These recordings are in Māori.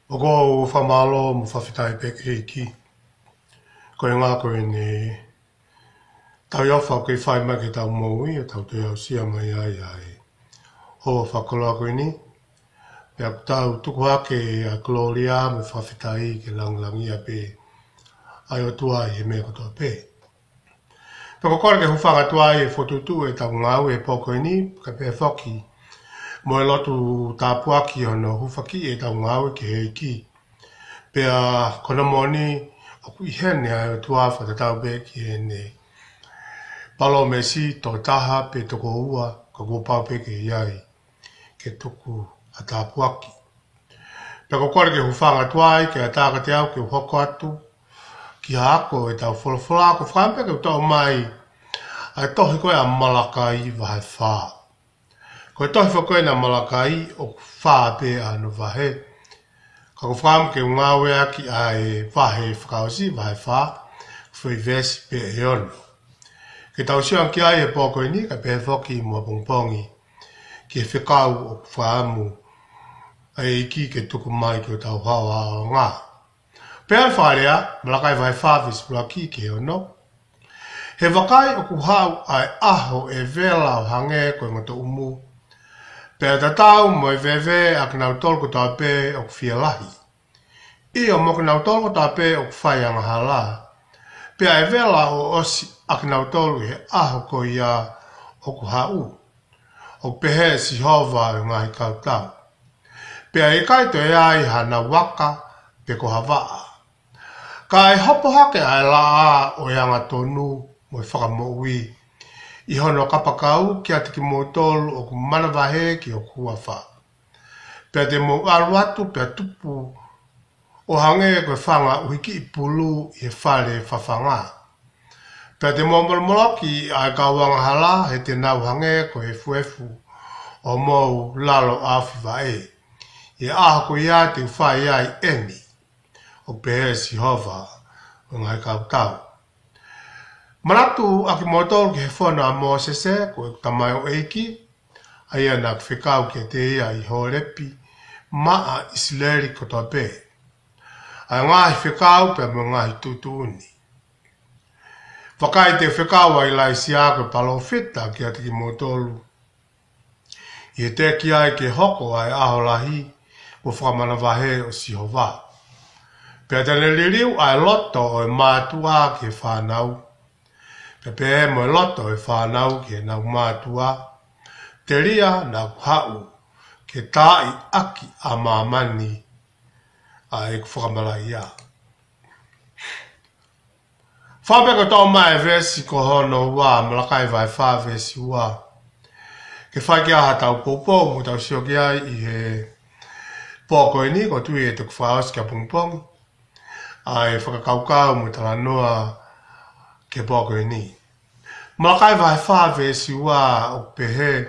O ko o whamalo mo whawhitai peke iki. Ko e ngā koe ne tau iawha koe whai mai ke tau moui e tau te au sia mai ai ai. Hoa whakoloa koe ni. Pea tau tuku hake a Gloria me whawhitai ke langlangia pe ai o tuai e mea kotoa pe. Pea ko kore ke hufanga tuai e whotutu e tau ngau e poko ni ka pe whoki. Mo e lotu tāpuaki ono hufaki e tau ngau ke heiki. Pea kona moni o kui hene ai o tuafa te tau beki e ne palo me si to taha pe toko ua ka kupau peke iai ke tuku a tāpuaki. Pea ko kore ke hufanga tuai ke a tāka te au ke hoko atu ki haako e tau wholofola ko whampe ke tau mai ai tohi koe a Malakai vahe whaa. Ko e tohi whakoe na Malakai o whaa pe anu vahe. Ka ko wham ke ngawe aki ai vahe whakaosi vahe whaa. Whui vesi pe e ono. Ke tau siang ki ai e poko ni ka pe whoki mua pongpongi. Ki e whekau o whaamu. Ai iki ke tuku mai ki o tau hawa o ngā. Pe al wharea, Malakai vahe whaa vispula ki ke ono. He wakai o kuhau ai aho e vela o hange koe ngato umu. Pea tatau mo e veve a kanau tolko tā pē o kuwhia lahi. Ia mo kanau tolko tā pē o kuwhai anga hala. Pea e vela o osi a kanau tolko he aho ko ia o kuhau. O pehe si hova o ngahi kautau. Pea e kaito e ai hana waka pe ko hawaa. Ka e hopo hake ai laa o yanga tonu mo e whakamoui. I hono kapakau ki ati ki motolu o ku manavahe ki o kuafa. Pea te mo aruatu pea tupu o hange koe whanga uhiki i pulu i e whare whawhanga. Pea te mo molomoloki ai kawanga hala he te nau hange koe fuefu o mou lalo awhiwa e. I aha ko ia te whai ai eni o pehe si hova o ngai kautau. Manatu aki motol ke whona a Mosese ko e tamai o eiki, aia nak whekau ke te ia i horepi, maa isileri kotoa pē. Ai ngahi whekau pe mo ngahi tutuuni. Whakai te whekau ai lai siako palo whita ki ati ki motolu. I e te ki ai ke hoko ai aholahi o whakamana wahe o Sihova. Pea tane liriu ai loto o e mātua ke whanau. Pepe mo loto e whanau ke nau mātua, te ria nau hau ke tai aki a mamani a e whakamala ia. Whapeko tau mai vesi ko hono ua, Malakai vai wha vesi ua. Ke whai ki aha tau popo, mo tau sio ki ai i he poko ini, ko tui e tuku whaos kia pongpong. Ai whakakaukau mo tala noa ke poko ini. Malakai vai wha vesi ua o pehe.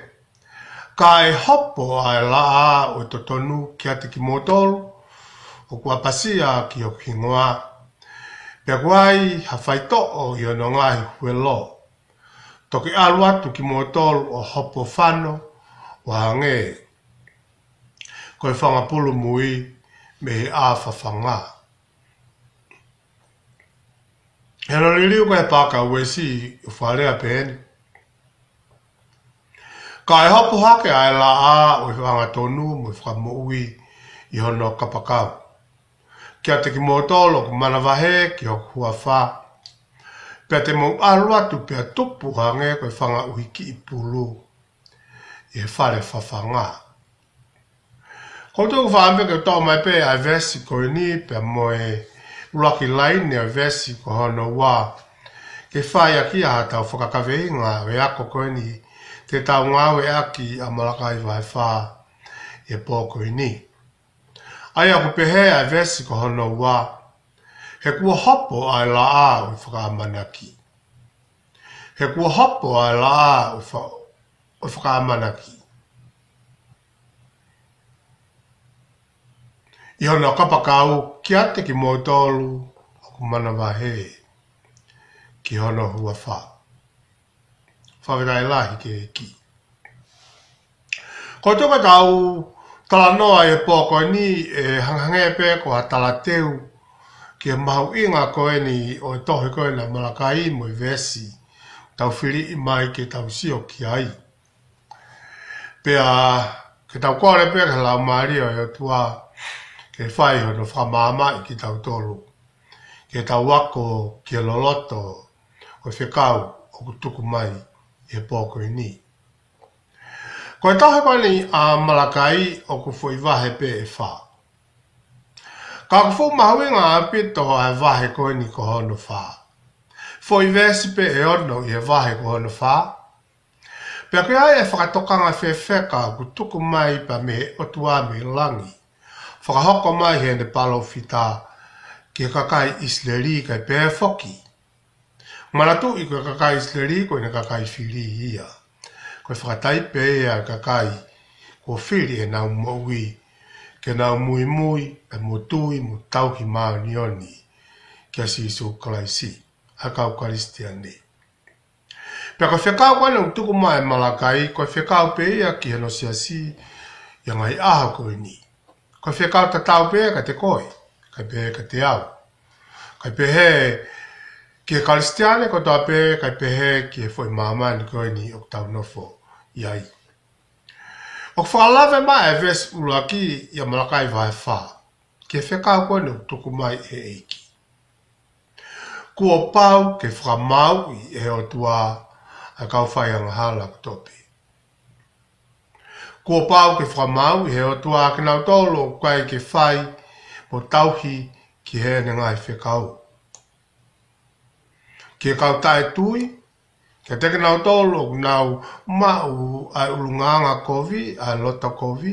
Ka e hopo ai laa o totonu ki ati ki motolu. O kua pasia ki o kingoa. Pea kuai hawhaito o i ono ngai huelo. Toki alu atu ki motolu o hopo whano o hange. Koe whangapulu mui me he āwhawhanga. He no liriu koe paka uesi o wharea pēni. Ka e hopo hake ai la a o i whanga tonu mo i whakamoui i hono kapakau. Kia te ki motolo ku manavahe ki o kua wha. Pea te mo alu atu pea tupu hange koe whanga uhiki i pulu. I he whare whawhanga. Koutou whaampe ke tau mai pe ai vesi koe ni pea mo e Lucky line e vesi ko hono wā. Ke whai aki a tau whakakaweinga e ako koe ni te tau ngāwe aki a Malakai vai whā e pōko ni. Ai ako pehe a vesi ko hono wā. He kua hopo ai la a o whakamanaki. He kua hopo ai la a o whakamanaki. I hono kapakau ki ate ki motolu o ku manavahe ki hono hua wha. Whawerai lahi ke ki. Ko toka tau Tala noa e pōko ni e hanghange pe ko ha tala teu ki e mahu inga koe ni o e tohe koe na Malakai mo i vesi tau whiri i mai ke tau sio ki ai. Pea ke tau kore pe ke lau maria e o tua ke whai ho no whamama i ki tau tolu. Ke tau wako ki e loloto o whekau o kutuku mai e pōko i ni. Ko e tahe koe ni a Malakai o ku fwoi wahe pe e wha. Ka ku fwoi mahuinga a pito a wahe koe ni ko hono wha. Fwoi vesi pe e ono i e wahe ko hono wha. Pea koe ai e whakatokanga whewheka ku tuku mai pa me o tua me langi. Whakahoko mai he ne palo fita ki kakai isleri kai pe foki. Manatu i koe kakai isleri koe ne kakai whiri ia. Koe whakatai pēia kakai ko whiri e nau moui, ke nau mui mui, e mo tui mo tauhi maa nioni, kia si isu kalaisi, a kau karistiani. Pea koe whekau koe nau tuku mai Malakai, koe whekau pēia ki heno siasi, ia ngai aha koe ni. Koe whekau tatau pēia ka te koe, kai pēia ka te au. Kai pēhe ki e karistiani ko toa pēia, kai pēhe ki e fwoi maamani koe ni o tau nofo. Iai. O whalawe mai e ves ulaki ia Malakai vai wha. Ke whekau koe no tuku mai e eiki. Kua pau ke whamau i e o tua a kau whai angahala ko topi. Kua pau ke whamau i e o tua ke nau tolo kai ke whai mo tauhi ki he ne ngai whekau. Ke kau tae tui, ke teke nau tolo nau mau ai ulunganga kovi, ai lota kovi.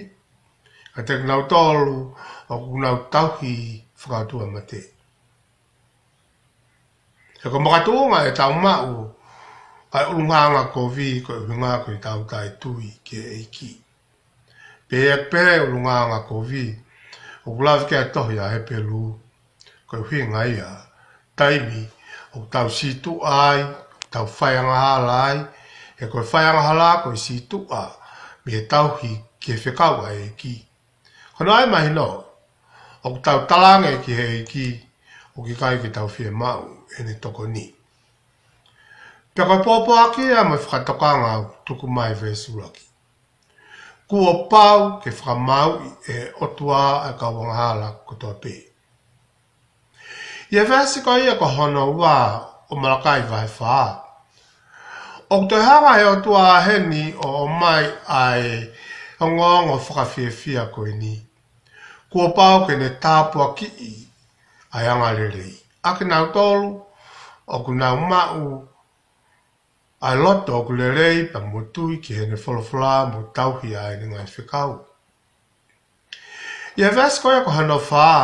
Ke teke nau tolo o nau tauhi whakatua mate. He ko makatunga e tau mau ai ulunganga kovi ko ulunga ko i tau tai tui ke eiki. Pe ulunganga kovi o kulavi ke atohi a he pelu ko huinga ia taimi o tau situ ai tau whaianga halai, e koe whaianga hala koe si tua, mi e tauhi ki e whekau a e ki. Kono ai mahi no, o tau talange ki he e ki, o ki kai ki tau whie mau, e ne toko ni. Pea koe pōpō aki a mai whakatokanga tuku mai vesuraki. Kua pau ke whakamau e otua a kawanga hala ko toa pē. Ia vesi ko ia ko hono wā o Malakai vai whaa. O te hanga he o tua heni o mai ai o ngongo whakawhiawhia koe ni. Kua pau ke ne tāpua ki i ai angarerei. Ake nau tolu, o ku nau mau, ai loto o ku lerei pa motui ki he ne wholawhala mo tauhi ai ni ngai whekau. Ia vesi koe ko hano whaa,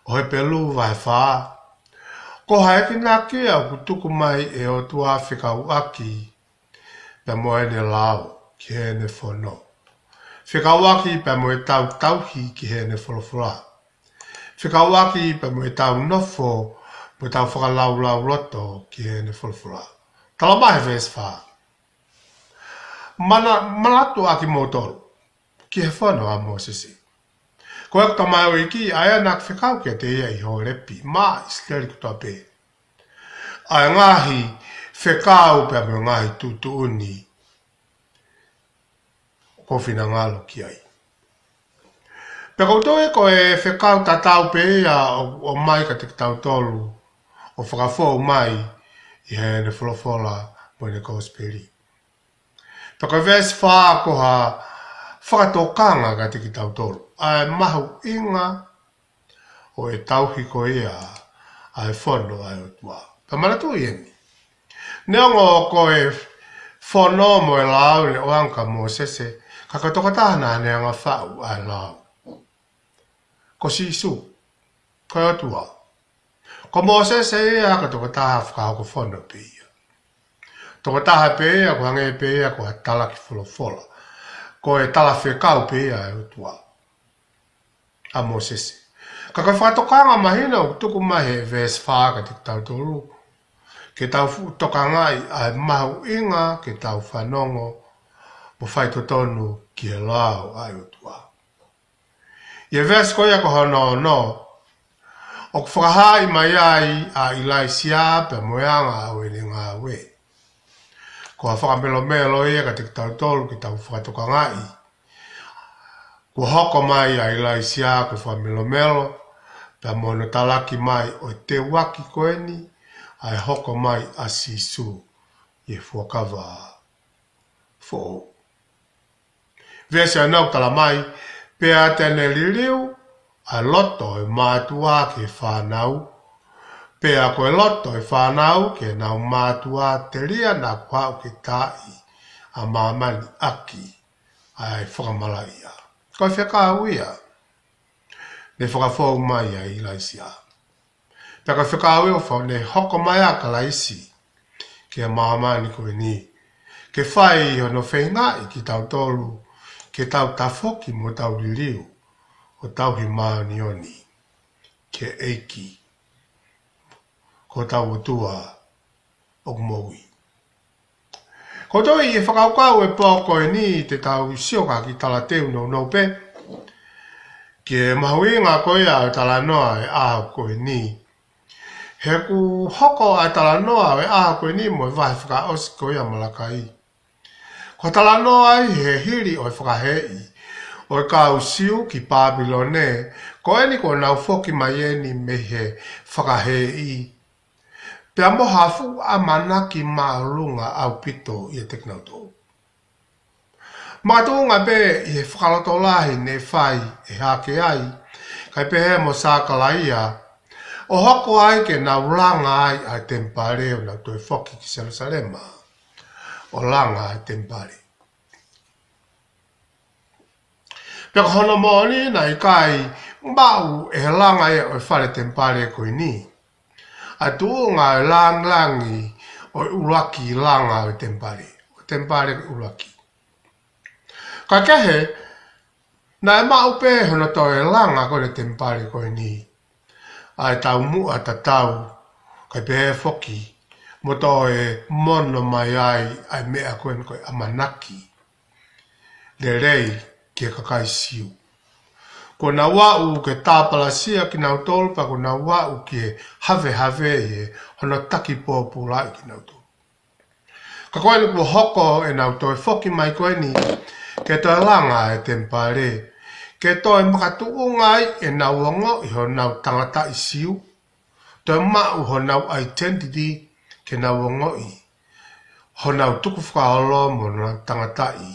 o he pelu vai whaa. Ko haeki nā kia ku tuku mai e o tua whekau aki pe moe ne lao ki he ne whono. Whekau aki pe moe tau tauhi ki he ne wholawhala. Whekau aki pe moe tau nofo mo tau whakalau lau roto ki he ne wholawhala. Tala mahe ves wha. Manatu aki motoro ki he whono a Mosesi. Ko e kuta mai o iki, aia nak whekau kia te ia i ho repi, ma iskeri kuta pe. Aia ngahi whekau pe ame ngahi tutu uni, ko whina ngalo ki ai. Pe koutou e ko e whekau tatau pe ia o mai ka te tau tolu, o whakafou mai i he ne wholofola mo ne kosperi. Pe ko vesi whaa ko ha whakatokanga ka te ki tau tolu. Ai mahu inga o e tauhi ko ia ai whono ai o tua. Pa manatu ieni. Neongo ko e whono mo e lau ne oanka Mosese, ka katokatana ne anga whau ai lau. Ko si isu, ko e o tua. Ko Mosese ia katokataha whakahoko whono pe ia. Tokataha pe ia, ko hange pe ia, ko hatala ki wholofola. Ko e tala whekau pe ia ai o tua. A Mosese. Ka kai whakatokanga mahina o tuku mahe ves whaka te tau tolu. Ke tau tokanga ai mahu inga ke tau whanongo mo whai totonu ki he lao ai o tua. Ia ves ko ia ko hono no. O whakahai mai ai a Ilaisia pe moeanga o ele ngā we. Ko a whakamelo melo ia ka te tau tolu ki tau whakatoka ngai. Ko hoko mai a Ilaisia ko whakamelo melo pe mono talaki mai o te waki koeni ai hoko mai a Sisu i whakawa fo. Vese anau tala mai pe a tene liriu a loto e mātua ke whanau. Pea koe loto e whanau ke nau mātua te ria nā kwau ke tai a mamani aki ai whakamalaia. Koe whekauia. Ne whakafou mai a Ilaisia. Pea koe whekauia whau ne hoko mai a kalaisi ke a mamani koe ni. Ke whai hono whengai ki tau tolu ke tau tafoki mo tau liriu. O tau hi maani oni, ke eiki, ko tau utua o moui. Ko toi e whakaukau e pōko e ni te tau sioka ki tala teu no pe, ke mahui ngā koe a tala noa e aha koe ni. He ku hoko a tala noa e aha koe ni mo e vahe whakaosi koe a malakai. Ko tala noa i he hiri o e whakahei. O e kau siu ki Pābilone, ko eni ko nau foki mai eni me he whakahei. Pea mo hafu a manaki maarunga au pito i e teknauto. Mātunga pe i he whakaloto lahi ne whai e hake ai, kai pe he mo sākalaia, o hoko ai ke nau langa ai a tempare o nau toi foki ki Jerusalema. O langa ai tempare. Pea hono mōni na i kai mbau e langa e o whare tempare koe ni. A tuunga e langi o uraki langa o tempare. O tempare uraki. Ka kehe, na e mau pe hono to e langa koe tempare koe ni. A e tau mua ta tau, kai pe e foki, mo to e mono mai ai mea koe amanaki. Le rei, ke kakai siu. Ko na wau ke tāpalasia ki nau tolpa, ko na wau ke have e hono taki pōpulai ki nau tolpa. Ka koe ni kua hoko e nau toi foki mai koe ni, ke toi langa e tempare, ke toi makatuungai e nau ongo i ho nau tangata i siu, toi mau ho nau identity ke nau ongo i, ho nau tuku whakaolo mo nau tangata i,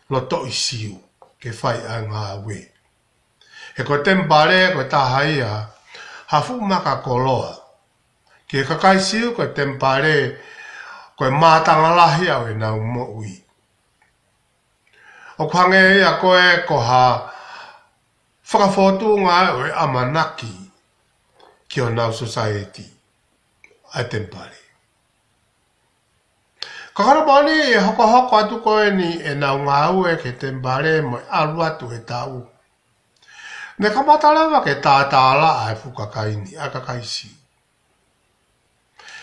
loto i siu. Ke whai a ngā we. He ko tempare ko tahaia, hafu maka koloa. Ke kakai siu ko tempare ko mātanga lahi au e nau mo ui. O kwange ia koe ko ha whakafotu ngā o e amanaki ki o nau society a tempare. Kakarapani e hoko atu koe ni e nau ngā ue ke tempare mo alu atu e tau. Ne kamatalewa ke tātāla a e whukakaini, a kakaisi.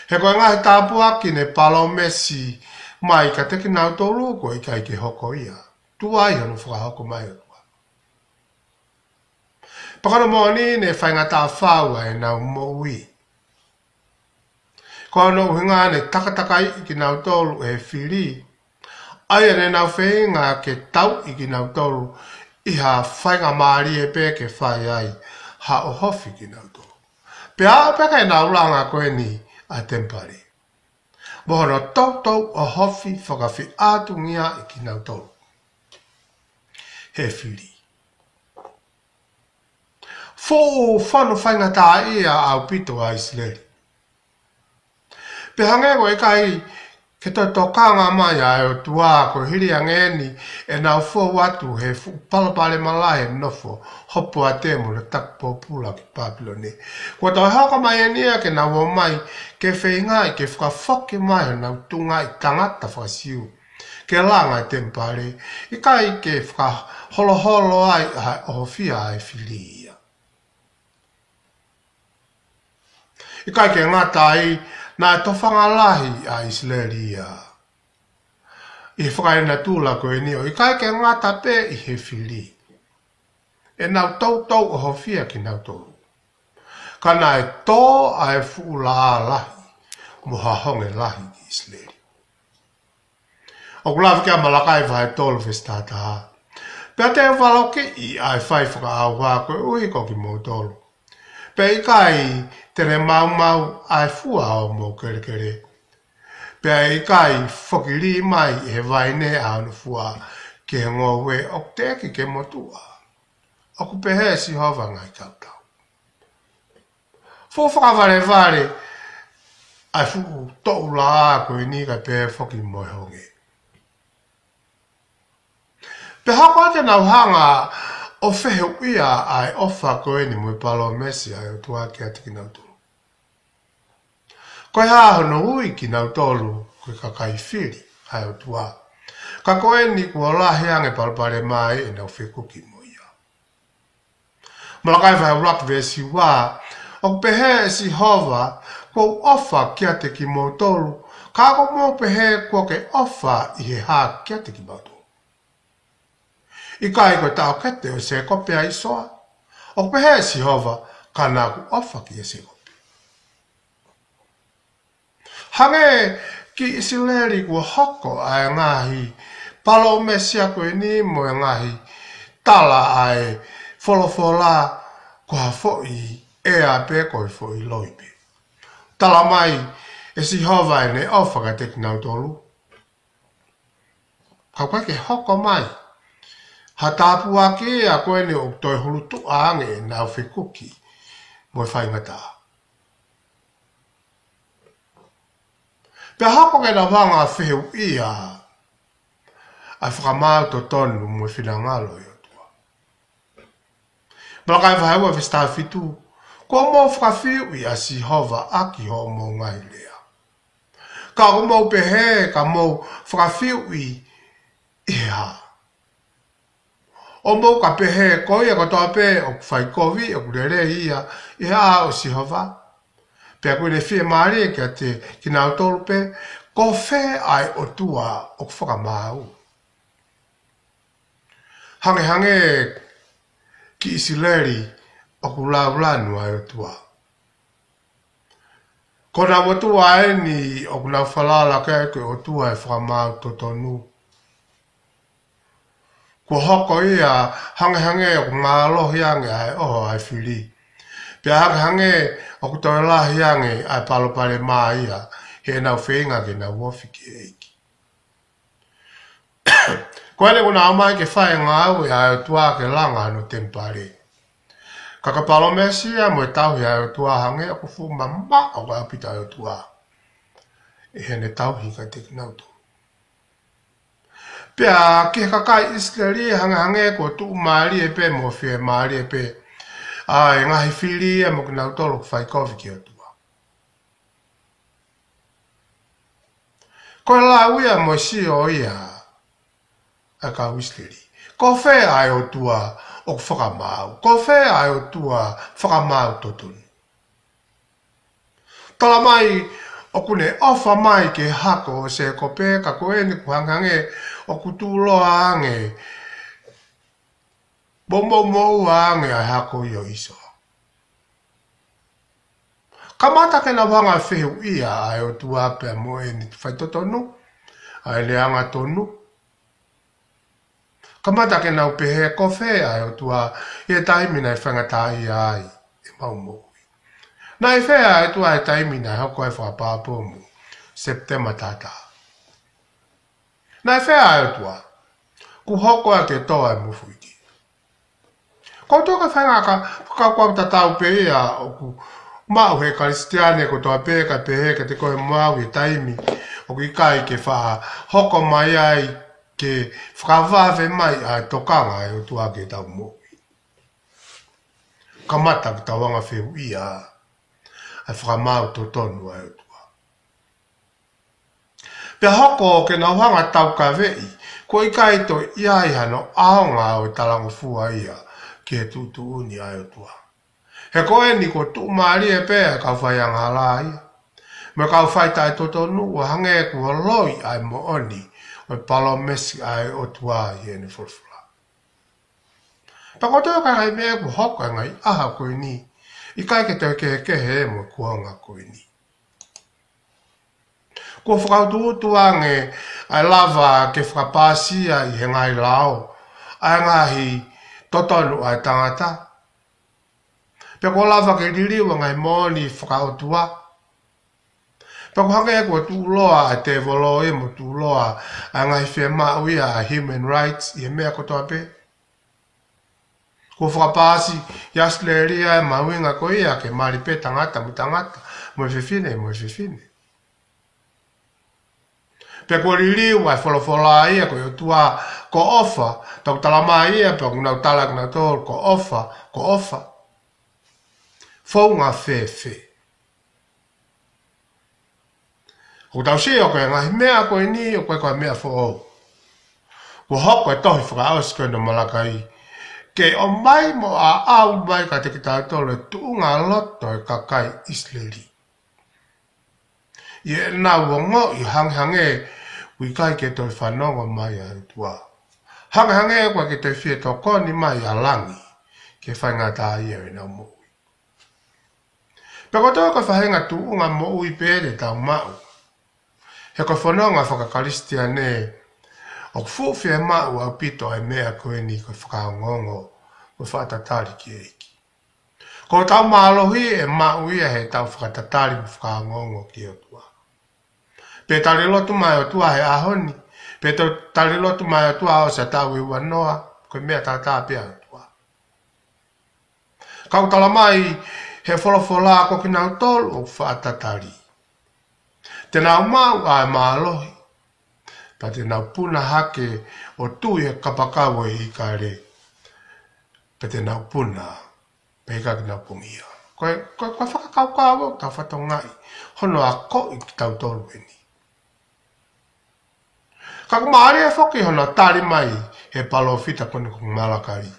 He koe ngā he tāpuaki ne palomesi mai ka teki nau tolu koe kai ke hoko ia. Tua i hono whakahoko mai o tua. Pakarapani ne whainga tā whaua e nau moui. Ko ano uhinga ne takatakai i ki nau tolu e whiri. Ai ane nau whenga ke tau i ki nau tolu i ha whainga maari e pe ke whai ai ha o hofi ki nau tolu. Pe a peka e nau langa koe ni a tempare. Mohono tau o hofi whakawhi atu ngia i ki nau tolu. He whiri. Fō whanu whainga tā ia au pito a Israeli. Pe hange koe kai ke toi tokanga mai a o tua ko hiri angeni e nau fō watu he palapale malai e nofo hopo a te mo le takpo pula ki Pābilone. Ko toi haka mai e nia ke nau o mai ke whengai ke whakafoke mai o nau tunga i tangata whasiu. Ke langa i tempare i kai ke whakaholo ai o whia ai whilia. I kai ke ngata ai na tofanga lahi a Israelia. I whakaina tūla koe ni o i kai ke ngata pe i he whili. e nau tau o hofia ki nau tolu. Kana e tō ai fu la lahi, mo hahonge lahi ki Isleli. O kulawi kia malakai vai tolu festata. Pea te waloke i ai whai whaka au koe ui ko ki mo tolu. Pea i kai tere mau ai fua o mo kere kere. Pea i kai whakiri mai e vaine au na fua ke ngowe o teki ke motua. O ku pehe si hova ngai tautau. Fo whakaware ai fu tau la koe ni ka pehe whaki moi honge. Pe hako te nau hanga o whehe uia ai ofa koe ni mui palo mesi ai o tua ki ati ki nau tolu. Koe haa hono ui ki nau tolu koe kakai whiri ai o tua. Ka koe ni kua lahi ange palpare mai e nau whekuki mo ia. Malakai vai urak vesi wā, o pehe si hova kou ofa ki ati ki mo tolu, ka ako mo pehe kua ke ofa i he haa ki ati ki mo tolu. I kai koe tau kete o se kopea i soa. O pehe si hova ka naku ofa ki e se kope. Hange ki Isileli kua hoko ai ngahi palo mesia koe ni mo e ngahi tala ai folofola kua foi e a pe koe foi loipe. Tala mai e si hova e ne ofa ka te kinau tolu. Ka koe ke hoko mai. Ha tāpu ake a koe ne o toi hulu tu aange nau whekuki mo e whaingata. Pea hako ke na wanga whehu ia ai whakamau to tonu mo e whinangalo i o tua. Malakai whahewa whesta whitu, ko mo whakawhiu i a si hova aki ho mo ngai lea. Ka ko mo pehe ka mo whakawhiu i ia. O mo ka pehe koe ko toa pe o whai kovi o kurere ia i a o si hova. Pea koe ne whie maari ki a te ki nau tolu pe, ko whe ai o tua o whakamau. Hange ki Isileli o kulaulanu ai o tua. Ko na watua e ni o kuna whalala ke koe o tua e whakamau to tonu. Ko hoko ia hange o ngā lohi ange ai oho ai whiri. Pea hange o kutoe lahi ange ai palopare maa ia he nau whenga ke nau wofi ki eiki. Ko ene kuna amai ke whae ngā au e ai o tua ke langa no tempare. Kaka palomesia mo e tauhi ai o tua hange o kufu mamma o ka apita ai o tua. E hene tauhi ka te kinautu. Pea ke kakai Isileli hange ko tu maari e pe mo whie maari e pe. Ai ngahi whiri e mo kinau tolo whai kovi ki o tua. Ko la uia mo si o ia a ka Isileli. Ko whe ai o tua o whakamau. Ko whe ai o tua whakamau totun. Tala mai o kune ofa mai ke hako o se kope ka koe ni kuhangange o kutuloa ange. Bomo ange ai hako i o iso. Kamata ke na wanga whiu ia ai o tua pe mo e ni whaitotonu. Ai leanga tonu. Kamata ke na upehe kofe ai o tua i e taimina i whangatai ai e maumo. Na i whea e tua e taimina i hoko e whapapomu. September tata. Na i whea e tua. Ku hoko e ke toa e mufuiki. Ko toka whanga ka kwa tatau pe ia o ku mau he karistiane ko toa pe ka pehe ka te koe mau i taimi o ki kai ke wha hoko mai ai ke whakawawhe mai ai tokanga e o tua ke tau mo. Kamata ki tawanga whiu ia ai whakamau to tonu ai o tua. Pea hoko ke na wanga tau ka vei ko i kai to iai hano aonga o talango fua ia ke tutu uni ai o tua. He koe ni ko tu maari e pēa kau whai angala ia. Me kau whai tai totonu o hange kua loi ai mo oni o palo mesi ai o tua i ene fulfula. Pako tō ka ngai mea ku hoka ngai aha koe ni. I kai ke tau ke he mo kuanga koe ni. Kua whakautuutua nge ai lava ke whakapasia i he ngai lao. Ai ngahi totonu ai tangata. Peko lava ke ririwa ngai moni whakautua. Peko hange e kua tūloa a te volo e mo tūloa a ngai whea mauia a human rights i he mea kotoa pe. Kua whakapasi yasle ria e mauinga ko ia ke mari pe tangata mo tangata mo whiwhine. Peko ririwa e wholofola ia ko tua ko ofa, tau talama ia peko nau talak na tōr ko ofa. Whaunga whewhe. Ko tau se o koe ngahi mea koe ni o koe mea who'o. Ko hoko e tohi whakaos koe no malakai. Ke o mai mo a au mai ka te ki tau tole tuunga loto e kakai Isleri. Ie nā wongo i hanghange ui kai ke toi whanonga mai a tua. Hanghange koe ke toi whie toko ni mai a langi ke whaingata ia e nau mo. Peko tō ka whahenga tuunga mo ui pēre tau mau. He ko whanonga whakakaristia ne o fuwhia mau au pito ai mea koe ni ko whakaongongo ko whakatatari ki eiki. Ko tau maalohi e mau ia he tau whakatatari mo whakaongongo ki o tua. Pe tari lotu mai o tua he ahoni. Pe tari lotu mai o tua o sa tau i wanoa ko mea tata pia o tua. Kau tala mai he wholofola ko ki nau tolu o whakatatari. Te nau mau ai maalohi. Pa te nau puna hake o tui e kapakawe i kare. Pa te nau puna, pe hika ki nau pungia. Koe whakakaukawa o tau whatongai. Hono a ko i ki tau tolu e ni. Kako maari e whoki hono tari mai he palo fita kone kong malakari.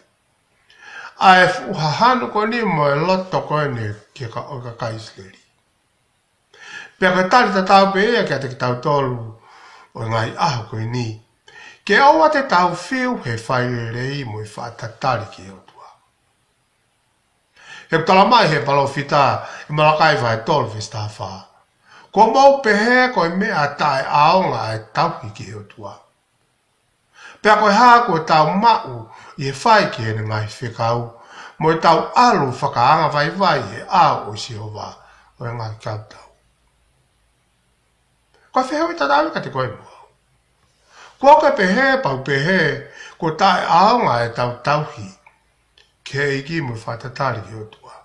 Ai fuhahanu ko ni mo e loto koe ne ki ka oika kaisleri. Pea koe tari ta tau pe ea kia te ki tau tolu o ngai aho koe ni. Ke aua te tau whiu he whai rei mo i whaatatari ki o tua. He kutala mai he palo fita i malakai vai tolu festa wha. Ko mau pehe koe mea tae aonga e tauhi ki o tua. Pea koe haa koe tau mau i he whai ki he ngai whikau mo i tau alu whakaanga vai e ao o si hova o ngai kautau. Ko whehau i tatawi ka te koe mua. Kua koe pehe pau pehe, ko tae aonga e tau tauhi, ke eiki mo whatatari ki o tua.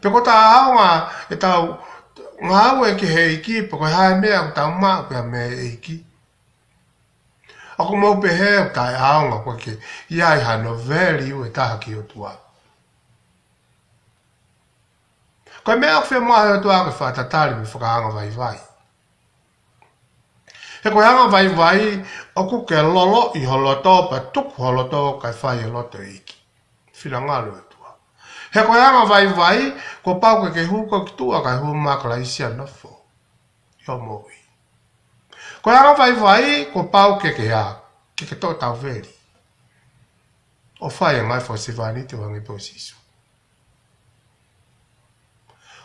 Pe ko tae aonga e tau ngāwe ki he eiki, pe koe hae mea ko tau maa pia mea eiki. Ako mau pehe o tae aonga koe ke iai hano veri u e taha ki o tua. Koe mea o whea mahi o tua koe whatatari mi whakahanga vai. He koe hanga vai o kuke lolo i holoto pa tuku holoto kai whai e loto iki. Whina ngalo e tua. He koe hanga vai ko pau ke huko ki tua kai hu makala isia nofo. Yo moi. Koe hanga vai ko pau ke ha ke tō tau veri. O whai e ngai fo sivani te wangi po sisu.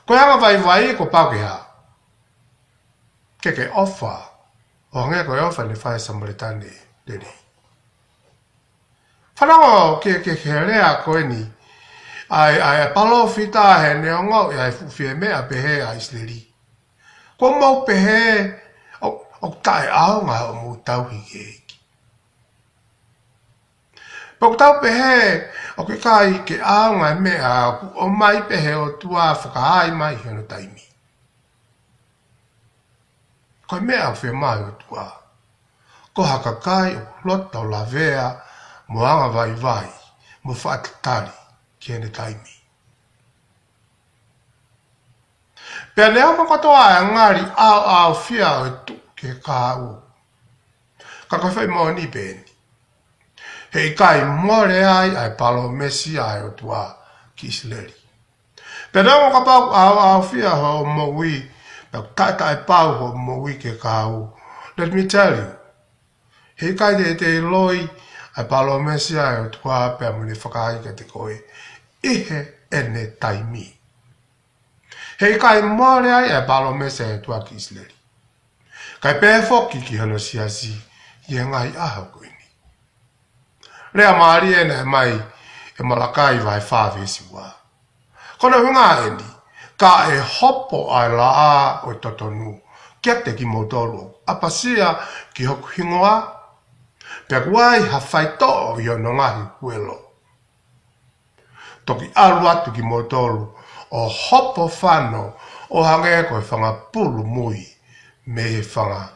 Koe hanga vai ko pau ke ha ke ofa. O nge koe ofa ni whae Samaritane dere. Whanongo ke rea koe ni. Ai palo fita he neongo i ai fuwhie mea pehe a Isleri. Ko mau pehe o tae aonga o mu tauhi ke eki. Pau tau pehe o ke kai ke aonga mea o mai pehe o tua whakaai mai hono taimi. Koe mea whea mai o tua. Ko haka kai o lota o la vea mo anga vai mo whaatatari ki ene taimi. Pea lea makatoa e ngari au whia o tu ke kāu. Ka koe whai mo ni pēni. Hei kai more ai palo mesi ai o tua ki Isleri. Pea lea makapau au whia ho mo ui tata e pau ho mo wike kāu. Let me tell you, he kai te loi ai palo mesia e tua pe mo le whakai ka te koe, ihe ene taimi. Hei kai mōre ai e palo mesia e tua ki isleri. Kai pe foki ki hano siasi, i e ngai aha koe ni. Lea maari e ne mai e malakai vai whawe siwa. Kona hunga e ni, ka e hopo ai la a o totonu, kia te ki motoro, apasia ki hoku hingoa, pia kuai ha whaito i o nongahi huelo. Toki alu atu ki motoro, o hopo whano, o hange koe whanga pulu mui, me he whanga,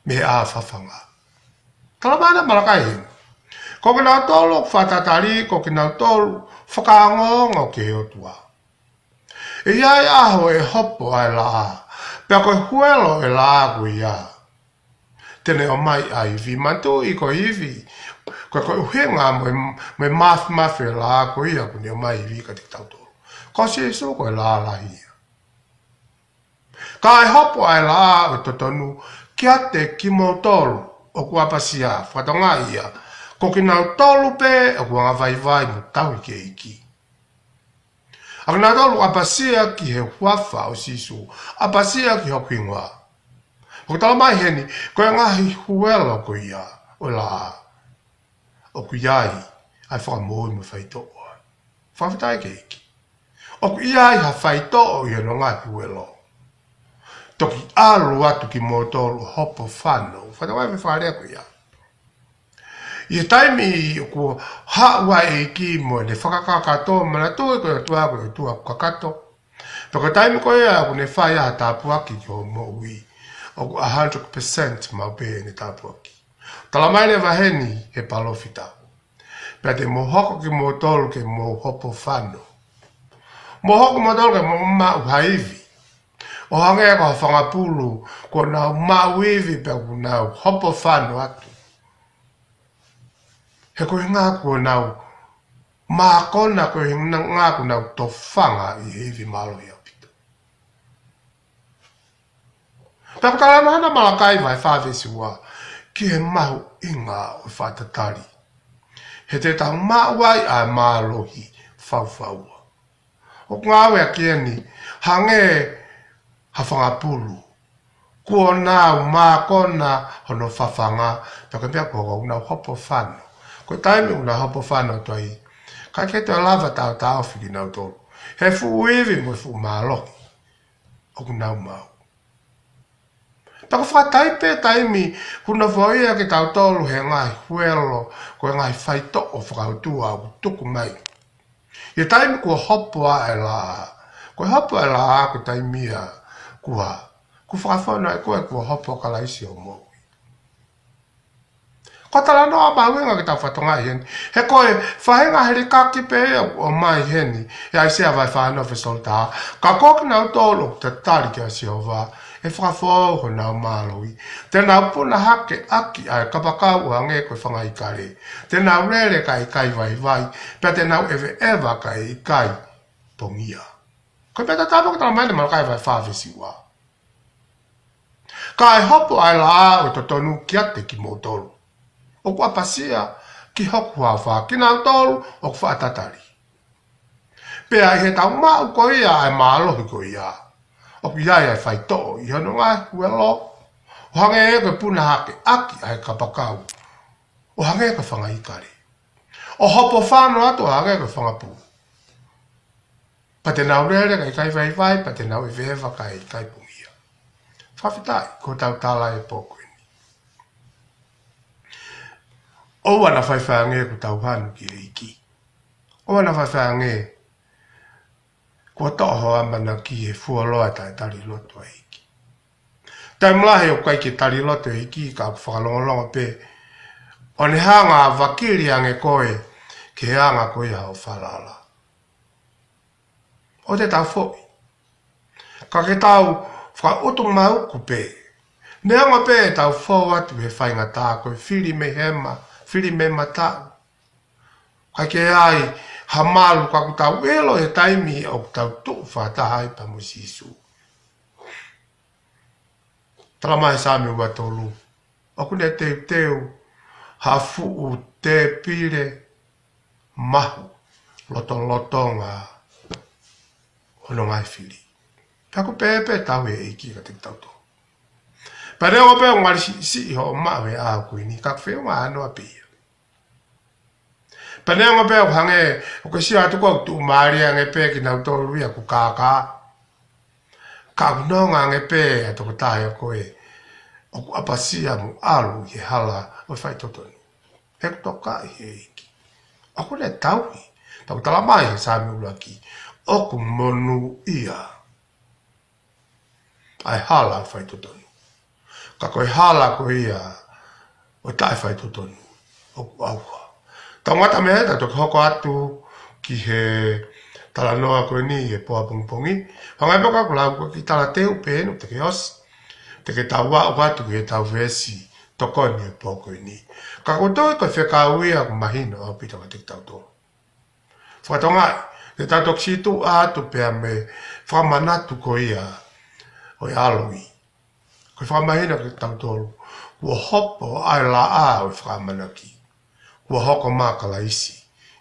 me a whawhanga. Talamana malakai hini. Ko kina tolu whatatari, ko kina tolu whakaangongo ke otua. E iai aho e hopo ai la, pia koe huelo e la koe ia. Tene o mai a iwi, mantu i ko iwi, koe koe uhenga me mafe la koe ia, kune o mai iwi ka te tautoro. Ko si e so koe la hia. Ka e hopo ai la o totonu, kia te kimotolu, o kuapasia, whatonga ia, ko ki nau tolu pe, o kua ngawai mo tau ke iki. Ak nau tolu apasia ki he huafa o sisu, apasia ki hoku ingoa. O tala mai heni, koe ngahi huelo ko ia, o la, o ku iai, ai whakamoi mo whaito oa. Whawhitai ke iki. O ku iai ha whaito o ia no ngahi huelo. Toki alu atu ki motolu hopo whano, whatamai me wharea ko ia. I taimi ko hawa e ki mo le whakakakato mana tue ko tua ko tua kakato. Peko taimi ko ia ko ne whaia tāpuaki ki o mo ui. O 100% mau pe ne tāpuaki. Talamai le waheni he palofita. Pea te mohoko ki mo tolu ke mo hopo whano. Mohoko mo tolu ke mo mau haivi. O hange ko whangapulu ko nau mau iwi pe ko nau hopo whano atu. He koe ngā kua nau, mā kona koe ngā kua nau tō whanga i hewi malo i apito. Tāpa kalama hana malakai vai whāwesi wā, ki he mahu inga o whātatari. He te tau māwai a mālohi whauwhaua. O ngā wea kia ni, hange ha whangapulu. Kua nau mā kona hono whawhanga, taka mea kua nau hopo whano. Ko taimi una hopo whānau toi. Ka ke te lava tau tau whiki nau tōru. He fu uiwi mo fu mālohi. O ku nau mau. Tako whātai pē taimi, kuna whaia ke tau tōru he ngai huelo, ko ngai whaito o whakautua o tuku mai. He taimi kua hopo a e la. Ko hopo e la ko taimia kua. Ku whakawhana e koe kua hopo ka laisi o mo. Ko tala noa mawenga ki tau whatonga heni. He koe whahenga heri kaki pe o mai heni. E ai sea vai whāna whesolta. Ka koki nau tōlo te tari ki a siova. E whakawhau ho nau māloi. Te nau puna hake aki ai kapakau ua nge koe whanga ikare. Te nau rere ka ikai vai. Pea te nau ewe ewa ka ikai pongia. Koe peta tāpoko tala maine malakai vai whāwesi wā. Ka e hopo ai la a o totonu ki ate ki mō tolu. O kua pasia ki hoku hawha, ki nau tolu o ku whaatatari. Pea i he tau mau ko ia ai mālohi ko ia. O ku iai ai whaito i hono ngai huelo. O hange e koe puna hake aki ai kapakau. O hange e koe whanga ikare. O hopo whāno atu o hange e koe whanga pū. Pa te nau rere ka ikai vai, pa te nau e vehewa ka ikai pungia. Whawhitai, ko tau tala e pōkoe. O wana whaiwhange ko tau hanu ki e iki. O wana whaiwhange ko toho amana ki e fualoa tai tari loto e iki. Tai mlahe o kai ki tari loto e iki ka whakalongolongo pe. O ne hanga wakiri ange koe ke hanga koe hao whalala. O te tau fōi. Ka ke tau whakautu mau ku pe. Ne hanga pe tau fō atu he whainga tā koe whiri me hema. Whiri me mata. Kai ke ai, ha malu ka kutau elo he taimi o kutau tuu whātahai pa mo sisu. Tala mai sāme ua tolu. O kune teu, hafu u te pire mahu lotonga ono ngai fili. Pako pepe tau e iki ka te tau to. Pare o pe ngari si ho mawe a kuini ka fe wa no api. Pare o pe hange o ko si atu ko tu mari ange pe ki na to ru ya ku ka no nge pe to ta ya ko e o apasia mu alu ye hala o fai toto. Ek to ka e iki. Ako le tau tau tala mai sa mi ulaki. O ku monu ia. Ai hala fai toto. Ka koe hala ko ia o tae whai totonu o auha. Tangata mea ta toki hoko atu ki he tala noa koe ni e poa pongpongi. Whangai poka ko lau ki tala teu pēnu te ke osi. Te ke tau wā o atu ki he tau vesi tokoni e poa koe ni. Ka kutoi koe wheka uia ko mahina o pita ka te tau tō. Whakatongai, te tau toki situ atu pēa me whamanatu ko ia o i aloi. Koe whamahina ki tau tolu, kua hopo ai la a o whamanaki. Kua hoko mākala isi,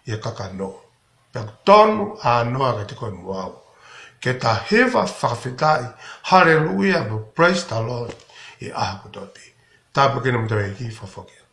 i e kakano. Pēk tonu a noa ka te koe muau. Ke ta hewa whakawhitai, hallelujah, praise the Lord, i aha kutopi. Tāpu kena mtawe ki whawhokia.